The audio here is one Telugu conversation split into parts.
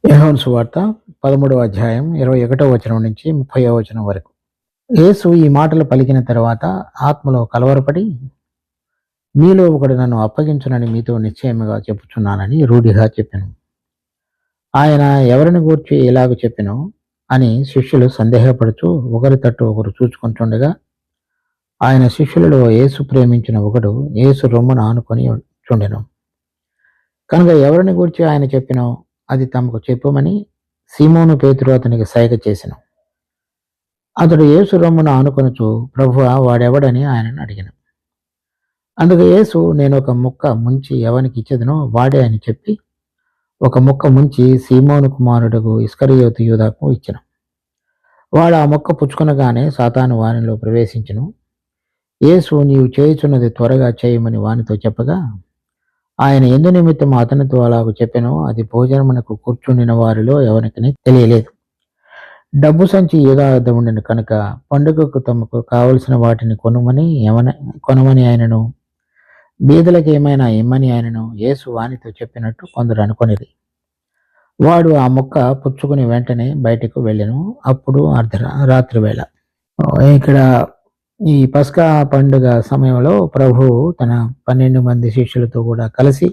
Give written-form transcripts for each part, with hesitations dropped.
యోహాను సువార్త 13వ అధ్యాయం 21వ వచనం నుంచి 30వ వచనం వరకు. యేసు ఈ మాటలు పలికిన తర్వాత ఆత్మలో కలవరపడి, మీలో ఒకడు నన్ను అప్పగించునని మీతో నిశ్చయముగా చెప్పుచున్నానని రూఢిగా చెప్పెను. ఆయన ఎవరిని గూర్చి ఇలాగ చెప్పెను అని శిష్యులు సందేహపడుచు ఒకరి తట్టు ఒకరు చూచుకుంటుండగా, ఆయన శిష్యులలో యేసు ప్రేమించిన ఒకడు యేసు రొమ్మున ఆనుకొని చుండెను. కనుక ఎవరిని గూర్చి ఆయన చెప్పెనో అది తమకు చెప్పుమని సీమోను పేతురు అతనికి సైగ చేసెను. అతడు యేసు రొమ్మున ఆనుకొనుచు, ప్రభువా, వాడెవడని ఆయనను అడిగాను. అందుకు యేసు, నేను ఒక ముక్క ముంచి ఎవనికి ఇచ్చేదనో వాడే అని చెప్పి ఒక ముక్క ముంచి సీమోను కుమారుడుకు ఇస్కరియోతు యూదాకు ఇచ్చెను. వాడు ఆ ముక్క పుచ్చుకొనగానే సాతాను వానిలో ప్రవేశించెను. యేసు, నీవు చేయుచున్నది త్వరగా చేయమని వానితో చెప్పగా, ఆయన ఎందు నిమిత్తం అతనితో అలాగ చెప్పెనో అది భోజనమునకు కూర్చుండిన వారిలో ఎవరికి తెలియలేదు. డబ్బు సంచి యూదా వద్ద ఉండెను కనుక పండుగకు తమకు కావలసిన వాటిని కొనమని ఆయనను, బీదలకు ఏమైనా ఇమ్మని ఆయనను యేసు వానితో చెప్పినట్టు కొందరు అనుకొనిది. వాడు ఆ ముక్క పుచ్చుకుని వెంటనే బయటకు వెళ్ళెను. అప్పుడు రాత్రి వేళ. ఇక్కడ ఈ పస్కా పండుగ సమయంలో ప్రభువు తన 12 మంది శిష్యులతో కూడా కలిసి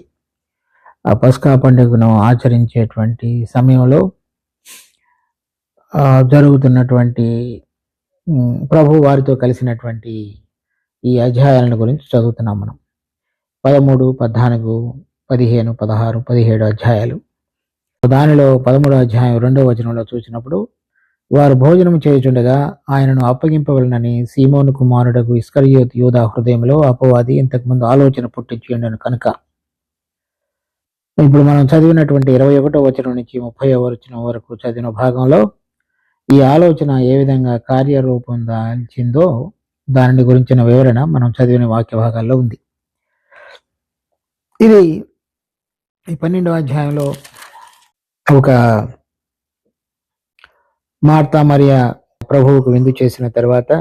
ఆ పస్కా పండుగను ఆచరించేటువంటి సమయంలో జరుగుతున్నటువంటి ప్రభు వారితో కలిసినటువంటి ఈ అధ్యాయాలను గురించి చదువుతున్నాం మనం. 13, 14, 15, 16, 17 అధ్యాయాలు. దానిలో 13వ అధ్యాయం 2వ వచనంలో చూసినప్పుడు, వారు భోజనం చేయుచుండగా ఆయనను అప్పగింపవలనని సీమోను కుమారుడకు ఇస్కరియోతు యూదా హృదయంలో అపవాది ఇంతకుముందు ఆలోచన పుట్టించి ఉండెను కనుక. ఇప్పుడు మనం చదివినటువంటి 21వ వచనం నుంచి 30వ వచనం వరకు చదివిన భాగంలో ఈ ఆలోచన ఏ విధంగా కార్యరూపం దాల్చిందో దానిని గురించిన వివరణ మనం చదివిన వాక్య భాగాల్లో ఉంది. ఇది ఈ 12వ అధ్యాయంలో ఒక మార్తా మరియా ప్రభువుకు విందు చేసిన తర్వాత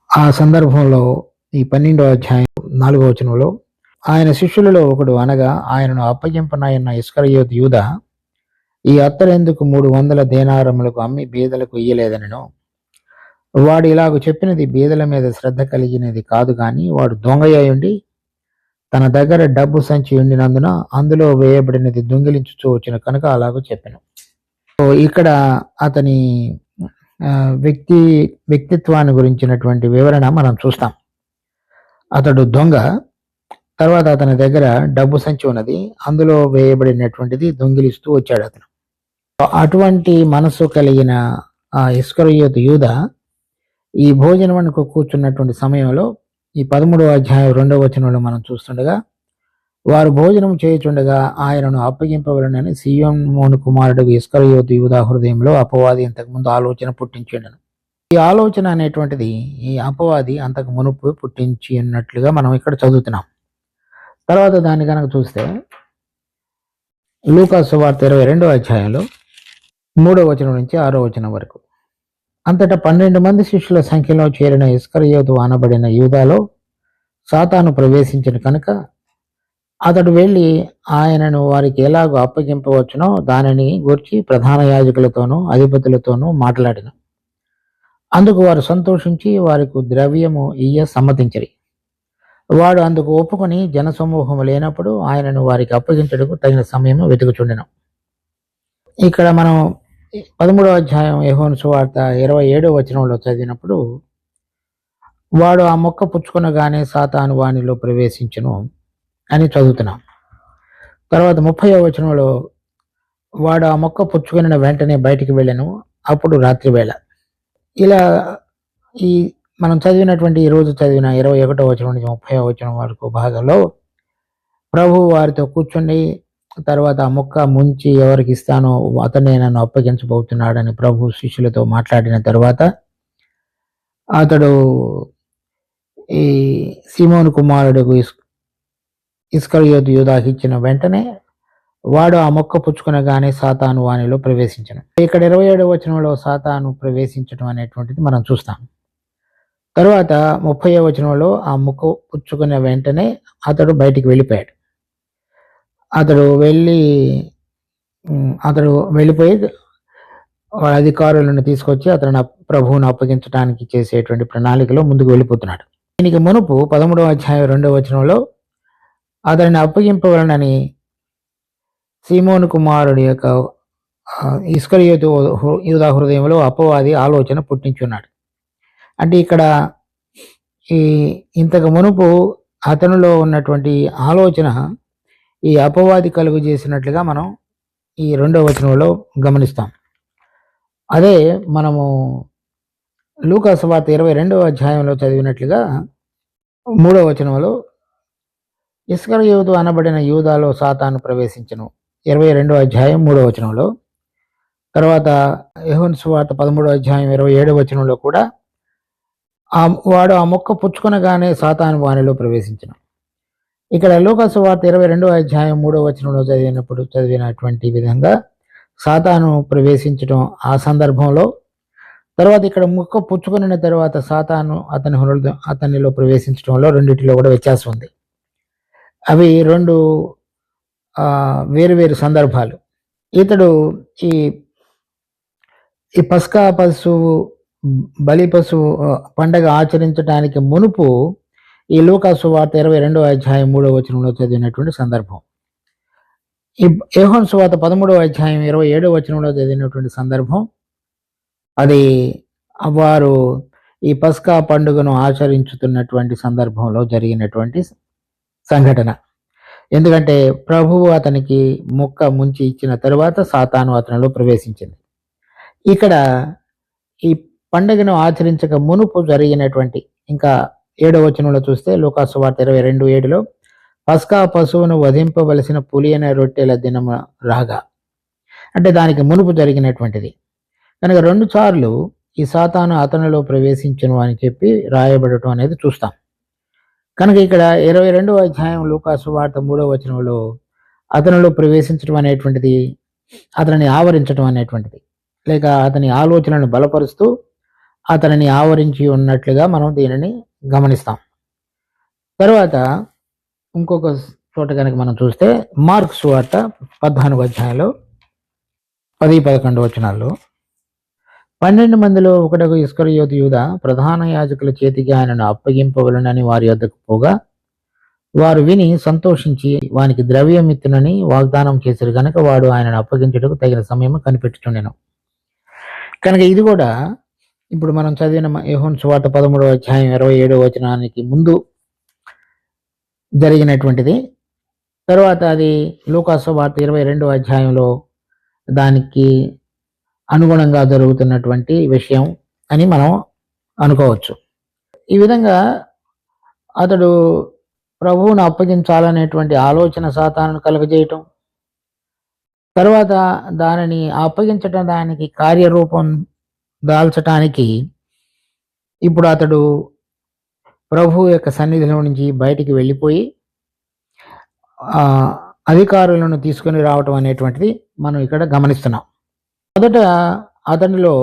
ఆ సందర్భంలో ఈ 12వ అధ్యాయం 4వ వచనంలో ఆయన శిష్యులలో ఒకడు అనగా ఆయనను అప్పగింపనయన్న ఇస్కరియోతు యూదా ఈ అత్తరెందుకు 300 దేనారములకు అమ్మి బీదలకు ఇయ్యలేదనను. వాడు ఇలాగ చెప్పినది బీదల మీద శ్రద్ధ కలిగినది కాదు గాని వాడు దొంగయ్యుండి తన దగ్గర డబ్బు సంచి ఉండినందున అందులో వేయబడినది దొంగిలించుచూ వచ్చిన కనుక అలాగ చెప్పాను. ఇక్కడ అతని వ్యక్తిత్వాన్ని గురించినటువంటి వివరణ మనం చూస్తాం. అతడు దొంగ, తర్వాత అతని దగ్గర డబ్బు సంచి ఉన్నది, అందులో వేయబడినటువంటిది దొంగిలిస్తూ వచ్చాడు అతను. అటువంటి మనసు కలిగిన ఆ ఇస్కరియోతు యూదా ఈ భోజనమునకు కూర్చున్నటువంటి సమయంలో ఈ 13వ అధ్యాయం 2వ వచనంలో మనం చూస్తుండగా, వారు భోజనం చేయుచుండగా ఆయనను అప్పగింపవలనని సీమోను కుమారుడు ఇస్కరియోతు యూదా హృదయంలో అపవాది ఇంతకుముందు ఆలోచన పుట్టించిండను. ఈ ఆలోచన అనేటువంటిది ఈ అపవాది అంతకు మునుపు పుట్టించి ఉన్నట్లుగా మనం ఇక్కడ చదువుతున్నాం. తర్వాత దాన్ని కనుక చూస్తే లూకా సువార్త 22వ అధ్యాయంలో 3వ వచనం నుంచి 6వ వచనం వరకు, అంతటా 12 మంది శిష్యుల సంఖ్యలో చేరిన ఇస్కరియోతు అనబడిన యూదాలో సాతాను ప్రవేశించిన కనుక అతడు వెళ్ళి ఆయనను వారికి ఎలాగో అప్పగింపవచ్చునో దానిని గూర్చి ప్రధాన యాజకులతోనూ అధిపతులతోనూ మాట్లాడిన. అందుకు వారు సంతోషించి వారికి ద్రవ్యము ఇయ్య సమ్మతించరి. వాడు అందుకు ఒప్పుకొని జనసమూహము లేనప్పుడు ఆయనను వారికి అప్పగించడకు తగిన సమయం వెతుకుచుండెను. ఇక్కడ మనం 13వ అధ్యాయం యోహాను సువార్త 27వ వచనంలో చదివినప్పుడు, వాడు ఆ మొక్క పుచ్చుకొనగానే సాతాను వానిలో ప్రవేశించును అని చదువుతున్నాం. తర్వాత 30వ వచనంలో, వాడు ఆ మొక్క పుచ్చుకొనిన వెంటనే బయటికి వెళ్ళాను, అప్పుడు రాత్రి వేళ. ఇలా ఈ మనం చదివినటువంటి ఈరోజు చదివిన 21వ వచనం నుంచి 30వ వచనం వరకు భాగంలో ప్రభు వారితో కూర్చుండి, తర్వాత ఆ మొక్క ముంచి ఎవరికి ఇస్తానో అతనే నన్ను అప్పగించబోతున్నాడని ప్రభు శిష్యులతో మాట్లాడిన తర్వాత అతడు ఈ సీమోను కుమారుడు ఇస్కరియోతు యూదాకి ఇచ్చిన వెంటనే వాడు ఆ మొక్క పుచ్చుకొనగానే సాతాను వానిలో ప్రవేశించను. ఇక్కడ 27వ వచనంలో సాతాను ప్రవేశించడం అనేటువంటిది మనం చూస్తాం. తర్వాత 30వ వచనంలో ఆ మొక్క పుచ్చుకున్న వెంటనే అతడు బయటికి వెళ్ళిపోయాడు. అతడు వెళ్ళి అతడు వెళ్ళిపోయి వాళ్ళ అధికారులను తీసుకొచ్చి అతను ప్రభువును అప్పగించడానికి చేసేటువంటి ప్రణాళికలో ముందుకు వెళ్ళిపోతున్నాడు. దీనికి మునుపు 13వ అధ్యాయం 2వ వచనంలో అతనిని అప్పగింపవలనని సీమోను కుమారుడి యొక్క ఇస్కరియోతు యూదా హృదయంలో అపవాది ఆలోచన పుట్టించున్నాడు. అంటే ఇక్కడ ఇంతకు మునుపు అతనిలో ఉన్నటువంటి ఆలోచన ఈ అపవాది కలుగు చేసినట్లుగా మనం ఈ 2వ వచనంలో గమనిస్తాం. అదే మనము లూకా సువార్త 22వ అధ్యాయంలో చదివినట్లుగా 3వ వచనంలో ఇస్కరియోతు అనబడిన యూదాలో సాతాను ప్రవేశించను 22వ అధ్యాయం 3వ వచనంలో. తర్వాత యోహాను సువార్త 13వ అధ్యాయం 27వ వచనంలో కూడా వాడు ఆ మొక్క పుచ్చుకొనగానే సాతాను వానిలో ప్రవేశించను. ఇక్కడ లూకా సువార్త 22వ అధ్యాయం 3వ వచనంలో చదివినటువంటి విధంగా సాతాను ప్రవేశించడం ఆ సందర్భంలో, తర్వాత ఇక్కడ మొక్క పుచ్చుకొనిన తర్వాత సాతాను అతనిలో ప్రవేశించడంలో రెండింటిలో కూడా వ్యత్యాసం ఉంది. అవి రెండు వేరు సందర్భాలు. ఇతడు ఈ పస్కా పశువు బలి పశువు పండగ ఆచరించడానికి మునుపు ఈ లూకా సువార్త 22వ అధ్యాయం 3వ వచనంలో చదివినటువంటి సందర్భం, ఈ యోహాను సువార్త 13వ అధ్యాయం 27వ వచనంలో చదివినటువంటి సందర్భం, అది వారు ఈ పస్కా పండుగను ఆచరించుతున్నటువంటి సందర్భంలో జరిగినటువంటి సంఘటన. ఎందుకంటే ప్రభువు అతనికి మొక్క ముంచి ఇచ్చిన తరువాత సాతాను అతనిలో ప్రవేశించింది. ఇక్కడ ఈ పండుగను ఆచరించక మునుపు జరిగినటువంటి ఇంకా 7వ వచనంలో చూస్తే లూకా సువార్త 22:7లో పస్కా పశువును వధింపవలసిన పులియన రొట్టెల దినము రాగా, అంటే దానికి మునుపు జరిగినటువంటిది కనుక 2 సార్లు ఈ సాతాను అతనిలో ప్రవేశించును అని చెప్పి రాయబడటం అనేది చూస్తాం. కనుక ఇక్కడ 22వ అధ్యాయం లూకా సువార్త 3వ వచనంలో అతనిలో ప్రవేశించడం అనేటువంటిది అతనిని ఆవరించడం అనేటువంటిది, లేక అతని ఆలోచనను బలపరుస్తూ అతనిని ఆవరించి ఉన్నట్లుగా మనం దీనిని గమనిస్తాం. తర్వాత ఇంకొక చోట కనుక మనం చూస్తే మార్కు సువార్త 14వ అధ్యాయంలో 10-11 వచనాల్లో 12 మందిలో ఒకటకు ఇస్కరియోతు యూదా ప్రధాన యాజకుల చేతికి ఆయనను అప్పగింపవలనని వారి వద్దకు పోగా వారు విని సంతోషించి వానికి ద్రవ్యం ఇత్తునని వాగ్దానం చేశారు కనుక వాడు ఆయనను అప్పగించుటకు తగిన సమయం కనిపెట్టుచుండెను. కనుక ఇది కూడా ఇప్పుడు మనం చదివిన యోహాను సువార్త 13వ అధ్యాయం 27వ వచనానికి ముందు జరిగినటువంటిది. తర్వాత అది లూకా సువార్త 22వ అధ్యాయంలో దానికి అనుగుణంగా జరుగుతున్నటువంటి విషయం అని మనం అనుకోవచ్చు. ఈ విధంగా అతడు ప్రభువును అప్పగించాలనేటువంటి ఆలోచన సాతానును కలుగజేయటం, తర్వాత దానిని అప్పగించటం, దానికి కార్యరూపం దాల్చటానికి ఇప్పుడు అతడు ప్రభు యొక్క సన్నిధిలో నుంచి బయటికి వెళ్ళిపోయి అధికారులను తీసుకొని రావటం అనేటువంటిది మనం ఇక్కడ గమనిస్తున్నాం. మొదట అతనిలో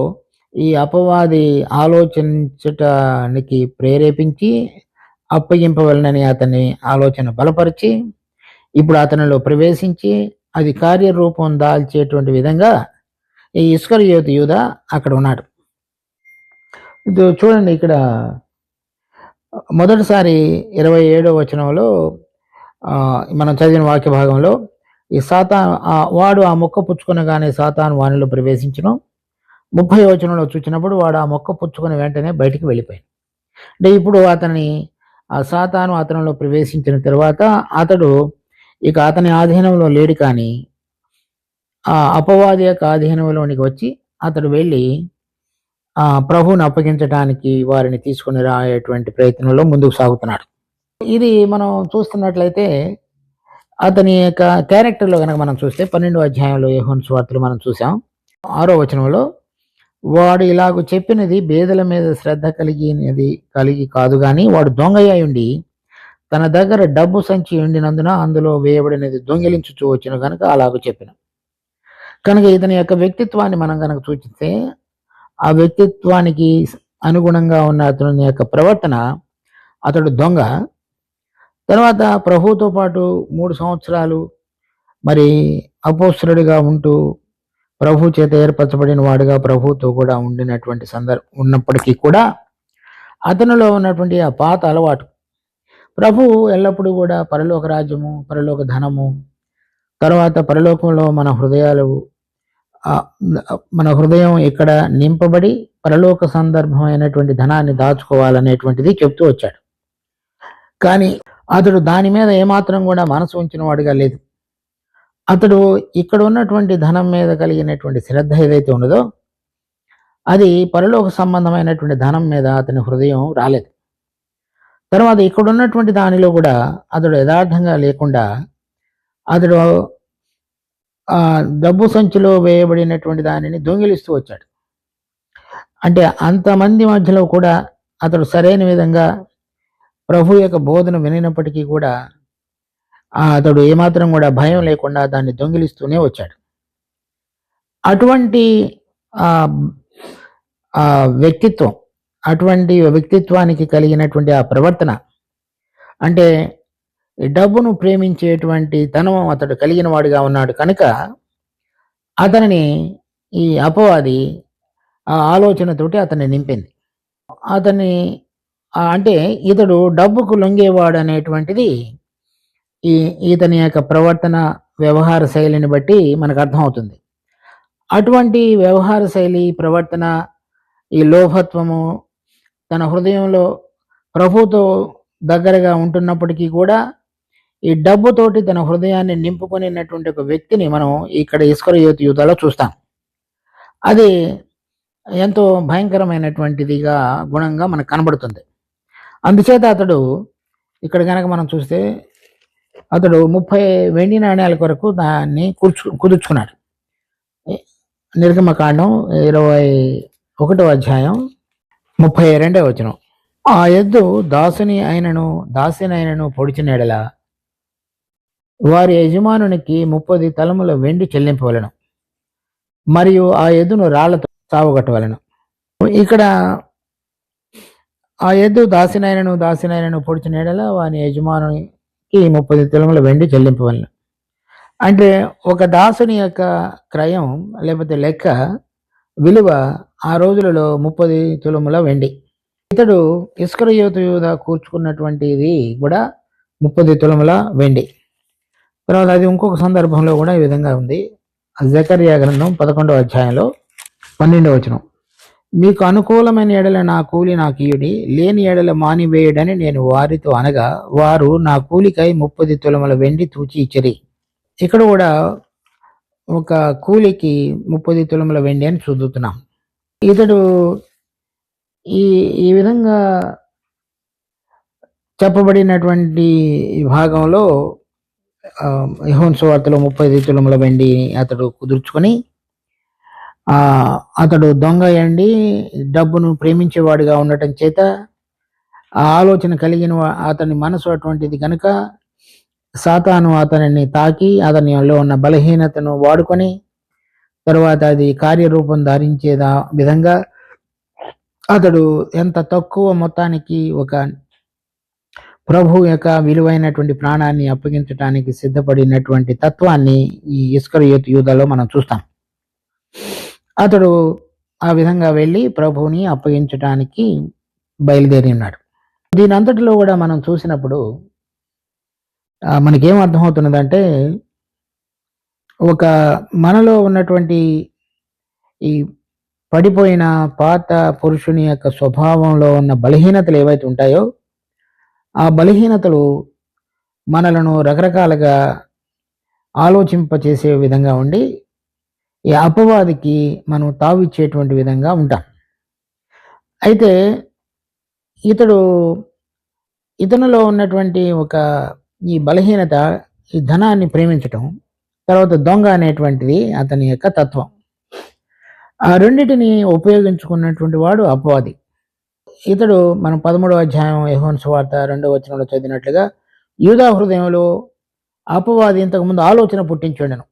ఈ అపవాది ఆలోచించటానికి ప్రేరేపించి అప్పగింపవలనని అతని ఆలోచన బలపరిచి ఇప్పుడు అతనిలో ప్రవేశించి అది కార్యరూపం దాల్చేటువంటి విధంగా ఈ ఇస్కరియోతు యూదా అక్కడ ఉన్నాడు. ఇది చూడండి, ఇక్కడ మొదటిసారి 27వ వచనంలో మనం చదివిన వాక్య భాగంలో ఈ వాడు ఆ మొక్క పుచ్చుకొనగానే సాతాను వానిలో ప్రవేశించను. 30వ వచనంలో చూసినప్పుడు వాడు ఆ మొక్క పుచ్చుకొని వెంటనే బయటికి వెళ్ళిపోయాడు. అంటే ఇప్పుడు ఆ సాతాను అతనిలో ప్రవేశించిన తర్వాత అతడు ఇక అతని ఆధీనంలో లేడు, కానీ ఆ అపవాది యొక్క ఆధీనంలోనికి వచ్చి అతడు వెళ్ళి ప్రభువుని అప్పగించడానికి వారిని తీసుకుని రాయేటువంటి ప్రయత్నంలో ముందుకు సాగుతున్నాడు. ఇది మనం చూస్తున్నట్లయితే అతని యొక్క క్యారెక్టర్లో కనుక మనం చూస్తే 12వ అధ్యాయంలో యోహాను సువార్తలో మనం చూసాం 6వ వచనంలో, వాడు ఇలాగ చెప్పినది బేదల మీద శ్రద్ధ కలిగి కాదు కానీ వాడు దొంగయ్య ఉండి తన దగ్గర డబ్బు సంచి ఉండినందున అందులో వేయబడినది దొంగిలించుచూ వచ్చిన కనుక అలాగ చెప్పిన. కనుక ఇతని యొక్క వ్యక్తిత్వాన్ని మనం కనుక చూస్తే ఆ వ్యక్తిత్వానికి అనుగుణంగా ఉన్న అతని యొక్క ప్రవర్తన, అతడు దొంగ. తర్వాత ప్రభువుతో పాటు 3 సంవత్సరాలు మరి అపోస్తలుడిగా ఉంటూ ప్రభు చేత ఏర్పరచబడిన వాడుగా ప్రభుతో కూడా ఉండినటువంటి ఉన్నప్పటికీ కూడా అతనిలో ఉన్నటువంటి ఆ పాత అలవాటు, ప్రభు ఎల్లప్పుడూ కూడా పరలోక రాజ్యము, పరలోక ధనము, తర్వాత పరలోకంలో మన హృదయం ఇక్కడ నింపబడి పరలోక సందర్భమైనటువంటి ధనాన్ని దాచుకోవాలనేటువంటిది చెప్తూ వచ్చాడు. కానీ అతడు దాని మీద ఏమాత్రం కూడా మనసు ఉంచిన వాడిగా లేదు. అతడు ఇక్కడ ఉన్నటువంటి ధనం మీద కలిగినటువంటి శ్రద్ధ ఏదైతే ఉన్నదో అది పరలోక సంబంధమైనటువంటి ధనం మీద అతని హృదయం రాలేదు. తర్వాత ఇక్కడ ఉన్నటువంటి దానిలో కూడా అతడు యథార్థంగా లేకుండా అతడు ఆ డబ్బు సంచిలో వేయబడినటువంటి దానిని దొంగిలిస్తూ వచ్చాడు. అంటే అంతమంది మధ్యలో కూడా అతడు సరైన విధంగా ప్రభు యొక్క బోధన వినినప్పటికీ కూడా అతడు ఏమాత్రం కూడా భయం లేకుండా దాన్ని దొంగిలిస్తూనే వచ్చాడు. అటువంటి వ్యక్తిత్వం, అటువంటి వ్యక్తిత్వానికి కలిగినటువంటి ఆ ప్రవర్తన, అంటే డబ్బును ప్రేమించేటువంటి తనం అతడు కలిగిన వాడిగా ఉన్నాడు కనుక అతనిని ఈ అపవాది ఆ ఆలోచనతోటి అతన్ని నింపింది. అతన్ని అంటే ఇతడు డబ్బుకు లొంగేవాడు అనేటువంటిది ఇతని యొక్క ప్రవర్తన, వ్యవహార శైలిని బట్టి మనకు అర్థమవుతుంది. అటువంటి వ్యవహార శైలి, ప్రవర్తన, ఈ లోభత్వము తన హృదయంలో ప్రభుతో దగ్గరగా ఉంటున్నప్పటికీ కూడా ఈ డబ్బుతోటి తన హృదయాన్ని నింపుకొనినటువంటి ఒక వ్యక్తిని మనం ఇక్కడ ఇస్కరియోతు యూదాలో చూస్తాం. అది ఎంతో భయంకరమైనటువంటిదిగా గుణంగా మనకు కనబడుతుంది. అందుచేత అతడు ఇక్కడ కనుక మనం చూస్తే అతడు 30 వెండి నాణ్యాల కొరకు దాన్ని కుదుర్చుకున్నాడు. నిర్గమకాండం 21వ అధ్యాయం 32వ వచనం. ఆ ఎద్దు దాసిని అయినను పొడిచిన ఎడల వారి యజమానునికి 30 తలముల వెండి చెల్లింపవలను, మరియు ఆ ఎద్దును రాళ్లతో సావగొట్టవలను. ఇక్కడ ఆ ఎద్దు దాసినైనను పొడిచిన ఎడల వారి యజమానునికి 30 తులముల వెండి చెల్లింపవలను. అంటే ఒక దాసుని యొక్క క్రయం లేకపోతే లెక్క విలువ ఆ రోజులలో 30 తులముల వెండి. ఇతడు ఇస్కరియోతు యూదా కూర్చుకున్నటువంటిది కూడా 30 తులముల వెండి. తర్వాత అది ఇంకొక సందర్భంలో కూడా ఈ విధంగా ఉంది. జకర్యా గ్రంథం 11వ అధ్యాయంలో 12వ వచనం. మీకు అనుకూలమైన ఎడల నా కూలి నాకు ఇయుడి, లేని ఎడల మానివేయడని నేను వారితో అనగా వారు నా కూలికై 30 తులముల వెండి తూచి ఇచ్చిరి. ఇక్కడ కూడా ఒక కూలికి 30 తులముల వెండి అని చూద్దుతున్నాం. ఇతడు ఈ విధంగా చెప్పబడినటువంటి భాగంలో యోహాను సువార్తలో 30 తులముల వెండి అతడు కుదుర్చుకొని అతడు దొంగ అయ్యండి, డబ్బును ప్రేమించేవాడిగా ఉండటం చేత ఆ ఆలోచన కలిగిన అతని మనసు అటువంటిది కనుక సాతాను అతనిని తాకి అతనిలో ఉన్న బలహీనతను వాడుకొని తరువాత అది కార్యరూపం ధరించే విధంగా అతడు ఎంత తక్కువ మొత్తానికి ఒక ప్రభు యొక్క విలువైనటువంటి ప్రాణాన్ని అప్పగించడానికి సిద్ధపడినటువంటి తత్వాన్ని ఈ ఇస్కరియోతు యూదాలో మనం చూస్తాం. అతడు ఆ విధంగా వెళ్ళి ప్రభువుని అప్పగించడానికి బయలుదేరి ఉన్నాడు. దీని అంతటిలో కూడా మనం చూసినప్పుడు మనకేం అర్థమవుతున్నదంటే ఒక మనలో ఉన్నటువంటి ఈ పడిపోయిన పాత పురుషుని యొక్క స్వభావంలో ఉన్న బలహీనతలు ఏవైతే ఉంటాయో ఆ బలహీనతలు మనలను రకరకాలుగా ఆలోచింపచేసే విధంగా ఉండి ఈ అపవాదికి మనం తావిచ్చేటువంటి విధంగా ఉంటాం. అయితే ఇతనిలో ఉన్నటువంటి ఒక ఈ బలహీనత, ఈ ధనాన్ని ప్రేమించటం, తర్వాత దొంగ అనేటువంటిది అతని యొక్క తత్వం. ఆ రెండింటిని ఉపయోగించుకున్నటువంటి వాడు అపవాది. ఇతడు మనం 13వ అధ్యాయం యోహాను సువార్త 2వ వచనంలో చదివినట్లుగా యూదా హృదయంలో అపవాది ఇంతకుముందు ఆలోచన పుట్టించాడను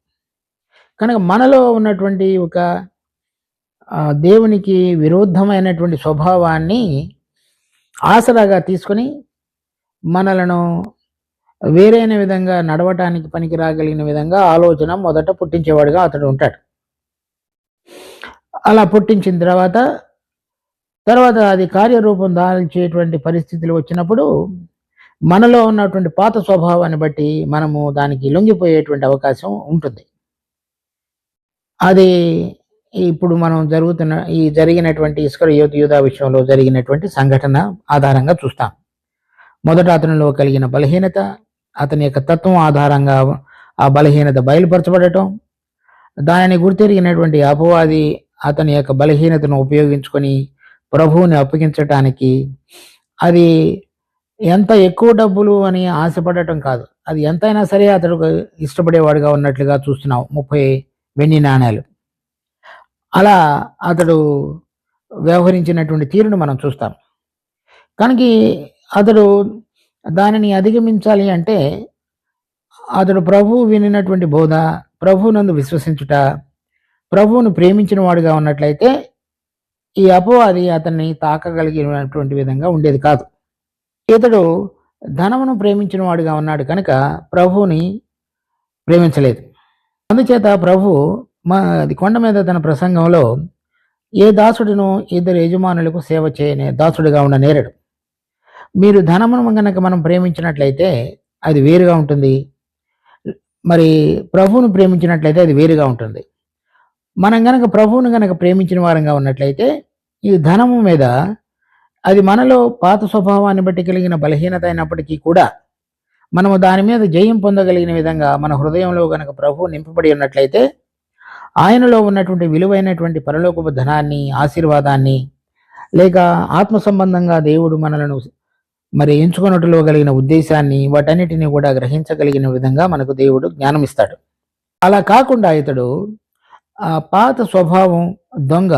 కనుక మనలో ఉన్నటువంటి ఒక దేవునికి విరుద్ధమైనటువంటి స్వభావాన్ని ఆసరాగా తీసుకొని మనలను వేరైన విధంగా నడవటానికి పనికి రాగలిగిన విధంగా ఆలోచన మొదట పుట్టించేవాడుగా అతడు ఉంటాడు. అలా పుట్టించిన తర్వాత అది కార్యరూపం దాల్చేటువంటి పరిస్థితులు వచ్చినప్పుడు మనలో ఉన్నటువంటి పాత స్వభావాన్ని బట్టి మనము దానికి లొంగిపోయేటువంటి అవకాశం ఉంటుంది. అది ఇప్పుడు మనం జరిగినటువంటి ఇస్కరియోతు యూదా విషయంలో జరిగినటువంటి సంఘటన ఆధారంగా చూస్తాం. మొదట అతనిలో కలిగిన బలహీనత, అతని యొక్క తత్వం ఆధారంగా ఆ బలహీనత బయలుపరచబడటం, దానిని గుర్తెరిగినటువంటి అపవాది అతని యొక్క బలహీనతను ఉపయోగించుకొని ప్రభువుని అప్పగించటానికి, అది ఎంత ఎక్కువ డబ్బులు అని ఆశపడటం కాదు, అది ఎంతైనా సరే అతడు ఇష్టపడేవాడుగా ఉన్నట్లుగా చూస్తున్నాం. 30 వెండి నాణేలు అలా అతడు వ్యవహరించినటువంటి తీరును మనం చూస్తాం. కనుక అతడు దానిని అధిగమించాలి అంటే అతడు ప్రభువు వినినటువంటి బోధ, ప్రభువునందు విశ్వసించుట, ప్రభువును ప్రేమించిన వాడుగా ఉన్నట్లయితే ఈ అపవాది అతన్ని తాకగలిగినటువంటి విధంగా ఉండేది కాదు. ఇతడు ధనమును ప్రేమించిన వాడుగా ఉన్నాడు కనుక ప్రభువుని ప్రేమించలేదు. అందుచేత ప్రభు కొండ మీద తన ప్రసంగంలో ఏ దాసుడును ఇద్దరు యజమానులకు సేవ చేయని దాసుడుగా ఉన్న నేరడు. మీరు ధనమును గనక మనం ప్రేమించినట్లయితే అది వేరుగా ఉంటుంది, మరి ప్రభువును ప్రేమించినట్లయితే అది వేరుగా ఉంటుంది. మనం గనక ప్రభువును గనక ప్రేమించిన వారంగా ఉన్నట్లయితే ఈ ధనము మీద, అది మనలో పాత స్వభావాన్ని బట్టి కలిగిన బలహీనత అయినప్పటికీ కూడా మనము దాని మీద జయం పొందగలిగిన విధంగా మన హృదయంలో గనక ప్రభువు నింపబడి ఉన్నట్లయితే ఆయనలో ఉన్నటువంటి విలువైనటువంటి పరలోకపు ధనాన్ని, ఆశీర్వాదాన్ని, లేక ఆత్మ సంబంధంగా దేవుడు మనలను మరి ఎంచుకున్నట్టులో కలిగిన ఉద్దేశాన్ని, వాటన్నిటిని కూడా గ్రహించగలిగిన విధంగా మనకు దేవుడు జ్ఞానం ఇస్తాడు. అలా కాకుండా ఇతడు ఆ పాత స్వభావం దొంగ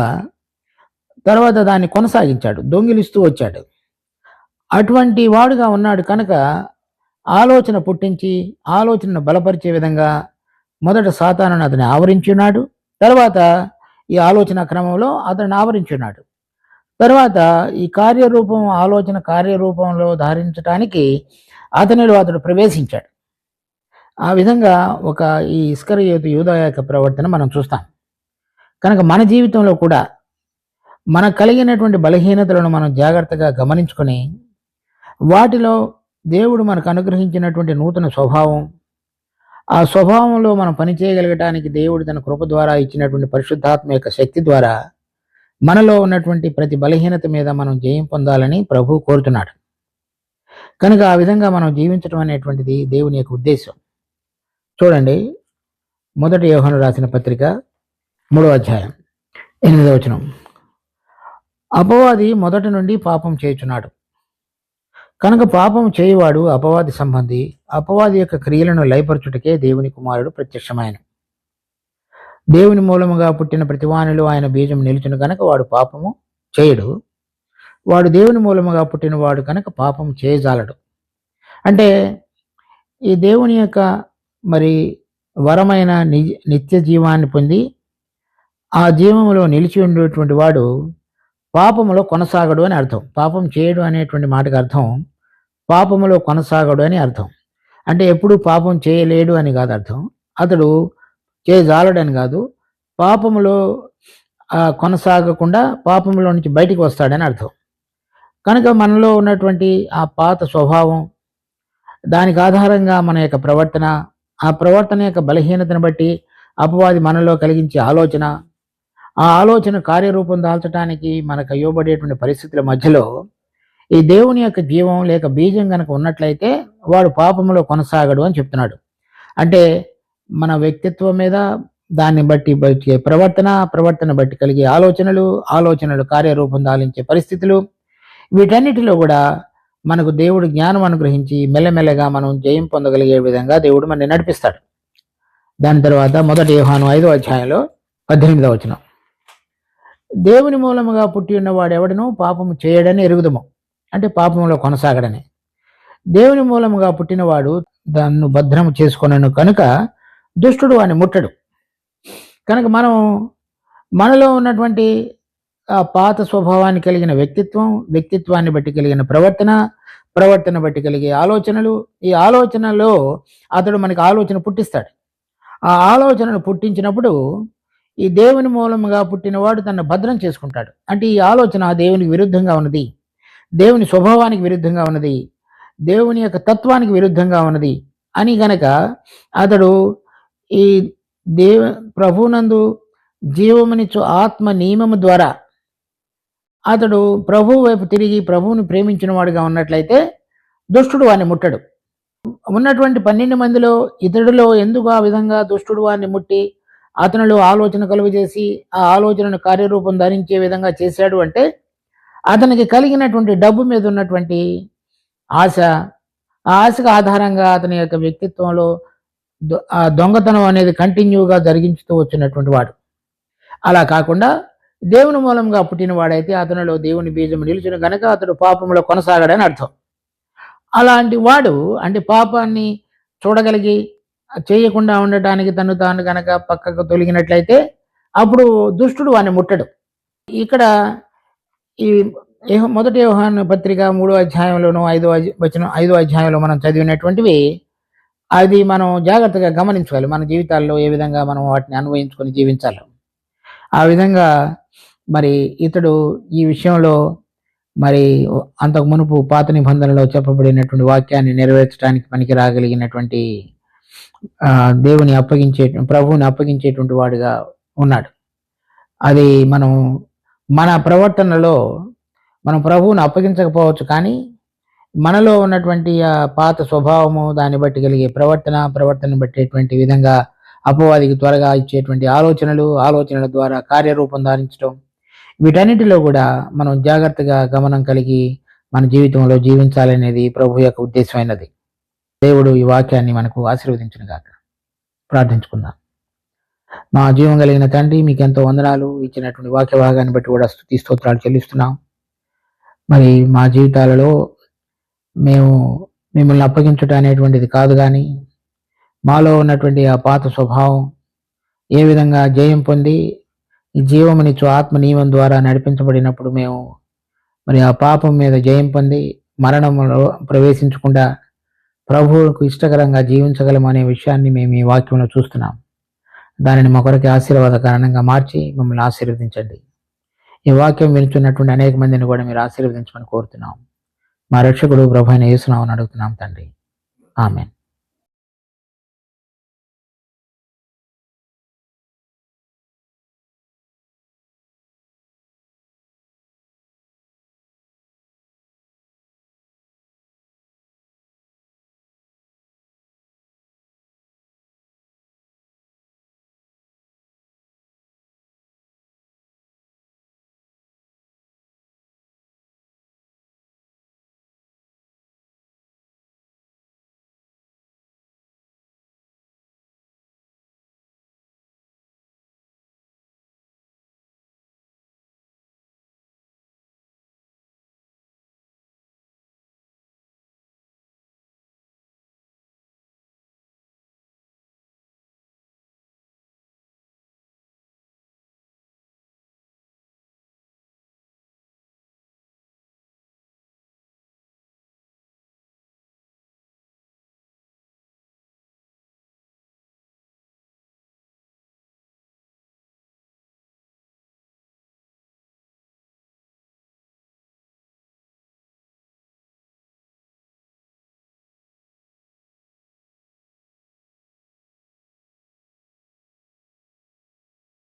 తర్వాత దాన్ని కొనసాగించాడు, దొంగిలిస్తూ వచ్చాడు. అటువంటి వాడుగా ఉన్నాడు కనుక ఆలోచన పుట్టించి ఆలోచనను బలపరిచే విధంగా మొదట సాతానును అతన్ని ఆవరించున్నాడు. తర్వాత ఈ ఆలోచన క్రమంలో అతన్ని ఆవరించున్నాడు. తర్వాత ఈ ఆలోచన కార్యరూపంలో ధారించడానికి అతడు ప్రవేశించాడు. ఆ విధంగా ఈ ఇస్కరియోతు యూదా యొక్క ప్రవర్తన మనం చూస్తాం. కనుక మన జీవితంలో కూడా మనకు కలిగినటువంటి బలహీనతలను మనం జాగ్రత్తగా గమనించుకొని వాటిలో దేవుడు మనకు అనుగ్రహించినటువంటి నూతన స్వభావం, ఆ స్వభావంలో మనం పనిచేయగలగటానికి దేవుడు తన కృప ద్వారా ఇచ్చినటువంటి పరిశుద్ధాత్మ యొక్క శక్తి ద్వారా మనలో ఉన్నటువంటి ప్రతి బలహీనత మీద మనం జయం పొందాలని ప్రభువు కోరుతున్నాడు. కనుక ఆ విధంగా మనం జీవించడం అనేటువంటిది దేవుని యొక్క ఉద్దేశం. చూడండి, 1 యోహాను రాసిన పత్రిక 3వ అధ్యాయం 8వ వచనం. అపవాది మొదటి నుండి పాపం చేయుచున్నాడు కనుక పాపం చేయువాడు అపవాది సంబంధి, అపవాది యొక్క క్రియలను లయపరచుటకే దేవుని కుమారుడు ప్రత్యక్షమైన. దేవుని మూలముగా పుట్టిన ప్రతివానిలో ఆయన బీజం నిలుచును కనుక వాడు పాపము చేయడు. వాడు దేవుని మూలముగా పుట్టిన వాడు కనుక పాపం చేయజాలడు. అంటే ఈ దేవుని యొక్క మరి వరమైన నిత్య జీవాన్ని పొంది ఆ జీవములో నిలిచి ఉండేటువంటి వాడు పాపములో కొనసాగడు అని అర్థం. పాపం చేయడు అనేటువంటి మాటకు అర్థం పాపములో కొనసాగడు అని అర్థం. అంటే ఎప్పుడు పాపం చేయలేడు అని కాదు అర్థం, అతడు చేయజాలడని కాదు, పాపములో కొనసాగకుండా పాపములో నుంచి బయటికి వస్తాడని అర్థం. కనుక మనలో ఉన్నటువంటి ఆ పాత స్వభావం, దానికి ఆధారంగా మన యొక్క ప్రవర్తన, ఆ ప్రవర్తన యొక్క బలహీనతను బట్టి అపవాది మనలో కలిగించే ఆలోచన, ఆ ఆలోచన కార్యరూపం దాల్చడానికి మనకు ఇవ్వబడేటువంటి పరిస్థితుల మధ్యలో ఈ దేవుని యొక్క జీవం లేక బీజం కనుక ఉన్నట్లయితే వాడు పాపములో కొనసాగడు అని చెప్తున్నాడు. అంటే మన వ్యక్తిత్వం మీద, దాన్ని బట్టి ప్రవర్తన బట్టి కలిగే ఆలోచనలు కార్యరూపం దాలించే పరిస్థితులు, వీటన్నిటిలో కూడా మనకు దేవుడు జ్ఞానం అనుగ్రహించి మెల్లమెల్లగా మనం జయం పొందగలిగే విధంగా దేవుడు మనల్ని నడిపిస్తాడు. దాని తర్వాత 1 యోహాను 5వ అధ్యాయంలో 18వ వచనం. దేవుని మూలముగా పుట్టి ఉన్నవాడు ఎవడనూ పాపము చేయడని ఎరుగుదము, అంటే పాపంలో కొనసాగడని. దేవుని మూలముగా పుట్టినవాడు దాన్ని భద్రము చేసుకొనను కనుక దుష్టుడు వాని ముట్టడు. కనుక మనలో ఉన్నటువంటి ఆ పాత స్వభావాన్ని కలిగిన వ్యక్తిత్వాన్ని బట్టి కలిగిన ప్రవర్తన బట్టి కలిగే ఆలోచనలు, ఈ ఆలోచనలో అతడు మనకి ఆలోచన పుట్టిస్తాడు. ఆ ఆలోచనను పుట్టించినప్పుడు ఈ దేవుని మూలముగా పుట్టినవాడు తనను భద్రం చేసుకుంటాడు. అంటే ఈ ఆలోచన దేవునికి విరుద్ధంగా ఉన్నది, దేవుని స్వభావానికి విరుద్ధంగా ఉన్నది, దేవుని యొక్క తత్వానికి విరుద్ధంగా ఉన్నది అని గనక అతడు ఈ ప్రభునందు జీవమునిచ్చు ఆత్మ నియమము ద్వారా అతడు ప్రభువు వైపు తిరిగి ప్రభువుని ప్రేమించిన వాడుగా ఉన్నట్లయితే దుష్టుడు వాడిని ముట్టడు. ఉన్నటువంటి 12 మందిలో ఇతడిలో ఎందుకు ఆ విధంగా దుష్టుడు వారిని ముట్టి అతనిలో ఆలోచన కలుగజేసి ఆ ఆలోచనను కార్యరూపం ధరించే విధంగా చేశాడు అంటే అతనికి కలిగినటువంటి డబ్బు మీద ఉన్నటువంటి ఆశ, ఆ ఆశకు ఆధారంగా అతని యొక్క వ్యక్తిత్వంలో ఆ దొంగతనం అనేది కంటిన్యూగా జరిగించుతూ వచ్చినటువంటి వాడు. అలా కాకుండా దేవుని మూలంగా పుట్టిన వాడైతే అతనిలో దేవుని బీజం నిలిచిన గనక అతడు పాపంలో కొనసాగడని అర్థం. అలాంటి వాడు అంటే పాపాన్ని చూడగలిగి చేయకుండా ఉండటానికి తను తాను గనక పక్కకు తొలగినట్లయితే అప్పుడు దుష్టుడు వాడిని ముట్టడు. ఇక్కడ ఈ మొదటి యోహాను పత్రిక 3వ అధ్యాయంలోను 5వ అధ్యాయంలో మనం చదివినటువంటివి అది మనం జాగ్రత్తగా గమనించాలి. మన జీవితాల్లో ఏ విధంగా మనం వాటిని అన్వయించుకొని జీవించాలి. ఆ విధంగా మరి ఇతడు ఈ విషయంలో మరి అంతకు మునుపు పాత నిబంధనలో చెప్పబడినటువంటి వాక్యాన్ని నెరవేర్చడానికి పనికి రాగలిగినటువంటి దేవుని ప్రభువుని అప్పగించేటువంటి వాడుగా ఉన్నాడు. అది మన ప్రవర్తనలో మనం ప్రభువుని అప్పగించకపోవచ్చు, కానీ మనలో ఉన్నటువంటి ఆ పాత స్వభావము, దాన్ని బట్టి కలిగే ప్రవర్తన బట్టేటువంటి విధంగా అపవాదికి త్వరగా ఇచ్చేటువంటి ఆలోచనల ద్వారా కార్యరూపం ధారించడం, వీటన్నిటిలో కూడా మనం జాగ్రత్తగా గమనం కలిగి మన జీవితంలో జీవించాలనేది ప్రభు యొక్క ఉద్దేశమైనది. దేవుడు ఈ వాక్యాన్ని మనకు ఆశీర్వదించునుగాక. ప్రార్థించుకుందాం. మా జీవం కలిగిన తండ్రి, మీకు ఎంతో వందనాలు. ఇచ్చినటువంటి వాక్య భాగాన్ని బట్టి కూడా స్తుతి స్తోత్రాలు చెల్లిస్తున్నాం. మరి మా జీవితాలలో మేము మిమ్మల్ని అప్పగించుట అనేటువంటిది కాదు, కానీ మాలో ఉన్నటువంటి ఆ పాత స్వభావం ఏ విధంగా జయం పొంది ఈ జీవమునిచ్చు ఆత్మ నియమం ద్వారా నడిపించబడినప్పుడు మేము మరి ఆ పాపం మీద జయం పొంది మరణంలో ప్రవేశించకుండా ప్రభువుకు ఇష్టకరంగా జీవించగలం అనే విషయాన్ని మేము ఈ వాక్యంలో చూస్తున్నాం. దానిని మా కొరకు ఆశీర్వాద కారణంగా మార్చి మమ్మల్ని ఆశీర్వదించండి. ఈ వాక్యం వినుచున్నటువంటి అనేక మందిని కూడా మీరు ఆశీర్వదించమని కోరుతున్నాం. మా రక్షకుడు ప్రభు అయిన యేసు నామమున అడుగుతున్నాం తండ్రి. ఆమేన్.